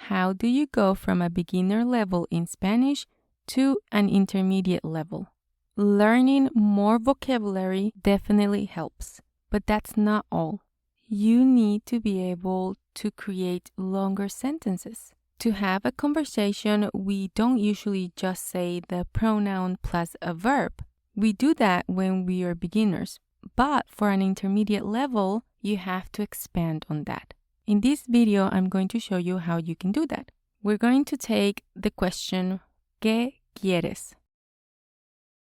how do you go from a beginner level in Spanish to an intermediate level? Learning more vocabulary definitely helps, but that's not all. You need to be able to create longer sentences. To have a conversation, we don't usually just say the pronoun plus a verb. We do that when we are beginners, but for an intermediate level, you have to expand on that. In this video, I'm going to show you how you can do that. We're going to take the question, ¿Qué quieres?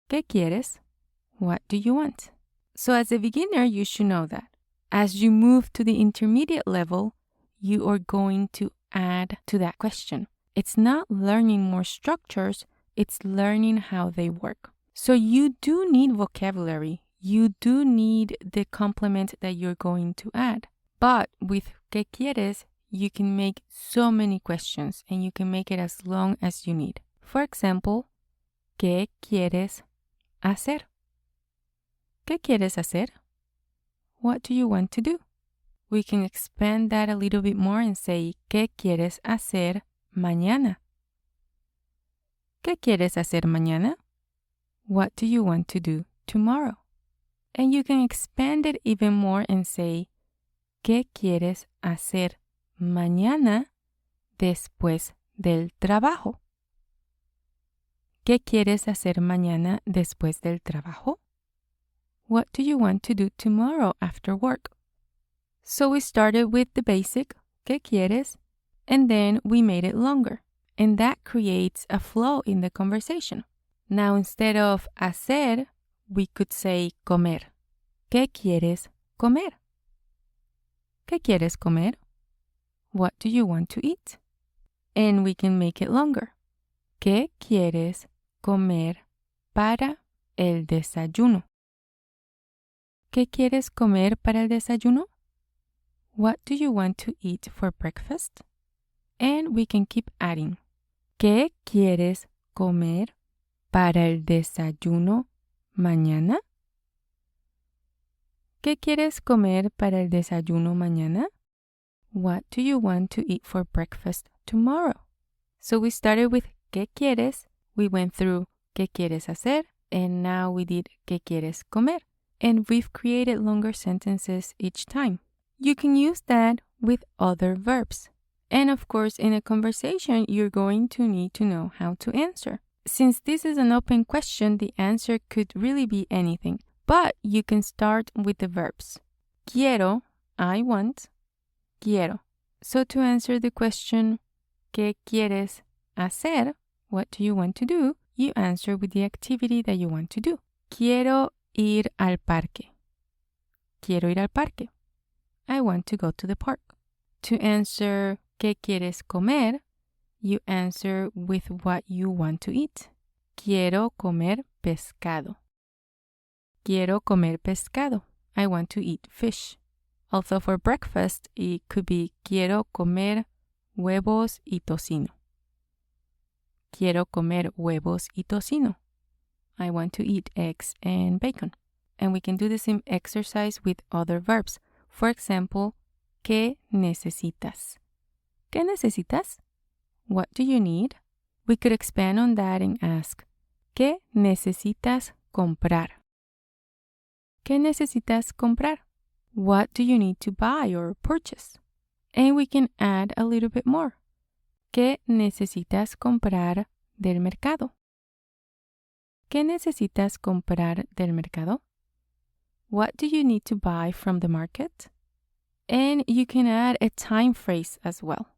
¿Qué quieres? What do you want? So as a beginner, you should know that. As you move to the intermediate level, you are going to add to that question. It's not learning more structures, it's learning how they work. So you do need vocabulary. You do need the complement that you're going to add. But with ¿Qué quieres? You can make so many questions and you can make it as long as you need. For example, ¿Qué quieres hacer? ¿Qué quieres hacer? What do you want to do? We can expand that a little bit more and say, ¿Qué quieres hacer mañana? ¿Qué quieres hacer mañana? What do you want to do tomorrow? And you can expand it even more and say, ¿Qué quieres hacer mañana después del trabajo? ¿Qué quieres hacer mañana después del trabajo? What do you want to do tomorrow after work? So we started with the basic, ¿Qué quieres? And then we made it longer. And that creates a flow in the conversation. Now instead of hacer, we could say comer. ¿Qué quieres comer? ¿Qué quieres comer? What do you want to eat? And we can make it longer. ¿Qué quieres comer para el desayuno? ¿Qué quieres comer para el desayuno? What do you want to eat for breakfast? And we can keep adding. ¿Qué quieres comer para el desayuno mañana? ¿Qué quieres comer para el desayuno mañana? What do you want to eat for breakfast tomorrow? So we started with ¿Qué quieres? We went through ¿Qué quieres hacer? And now we did ¿Qué quieres comer? And we've created longer sentences each time. You can use that with other verbs. And of course, in a conversation, you're going to need to know how to answer. Since this is an open question, the answer could really be anything. But you can start with the verbs. Quiero, I want, quiero. So to answer the question, ¿Qué quieres hacer? What do you want to do? You answer with the activity that you want to do. Quiero ir al parque. Quiero ir al parque. I want to go to the park. To answer ¿Qué quieres comer? You answer with what you want to eat. Quiero comer pescado. Quiero comer pescado. I want to eat fish. Also for breakfast, it could be quiero comer huevos y tocino. Quiero comer huevos y tocino. I want to eat eggs and bacon. And we can do the same exercise with other verbs. For example, ¿Qué necesitas? ¿Qué necesitas? What do you need? We could expand on that and ask, ¿Qué necesitas comprar? ¿Qué necesitas comprar? What do you need to buy or purchase? And we can add a little bit more. ¿Qué necesitas comprar del mercado? ¿Qué necesitas comprar del mercado? What do you need to buy from the market? And you can add a time phrase as well.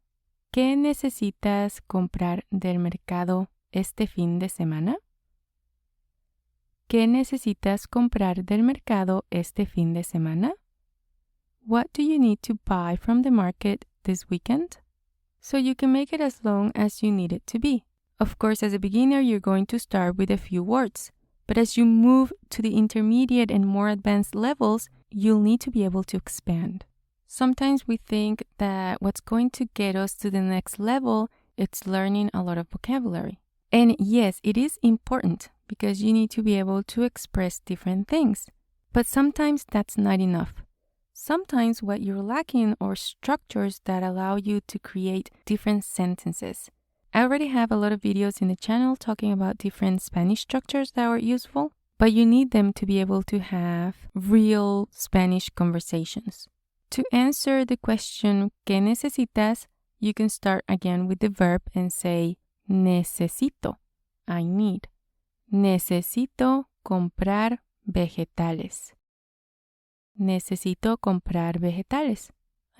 ¿Qué necesitas comprar del mercado este fin de semana? ¿Qué necesitas comprar del mercado este fin de semana? What do you need to buy from the market this weekend? So you can make it as long as you need it to be. Of course, as a beginner, you're going to start with a few words. But as you move to the intermediate and more advanced levels, you'll need to be able to expand. Sometimes we think that what's going to get us to the next level, it's learning a lot of vocabulary. And yes, it is important because you need to be able to express different things. But sometimes that's not enough. Sometimes what you're lacking are structures that allow you to create different sentences. I already have a lot of videos in the channel talking about different Spanish structures that are useful, but you need them to be able to have real Spanish conversations. To answer the question, ¿qué necesitas?, you can start again with the verb and say, necesito, I need. Necesito comprar vegetales. Necesito comprar vegetales.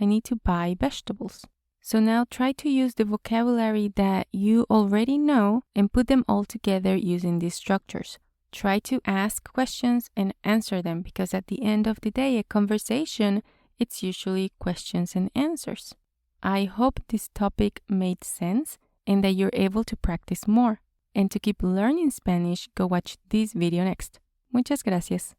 I need to buy vegetables. So now try to use the vocabulary that you already know and put them all together using these structures. Try to ask questions and answer them, because at the end of the day, a conversation, it's usually questions and answers. I hope this topic made sense and that you're able to practice more. And to keep learning Spanish, go watch this video next. Muchas gracias.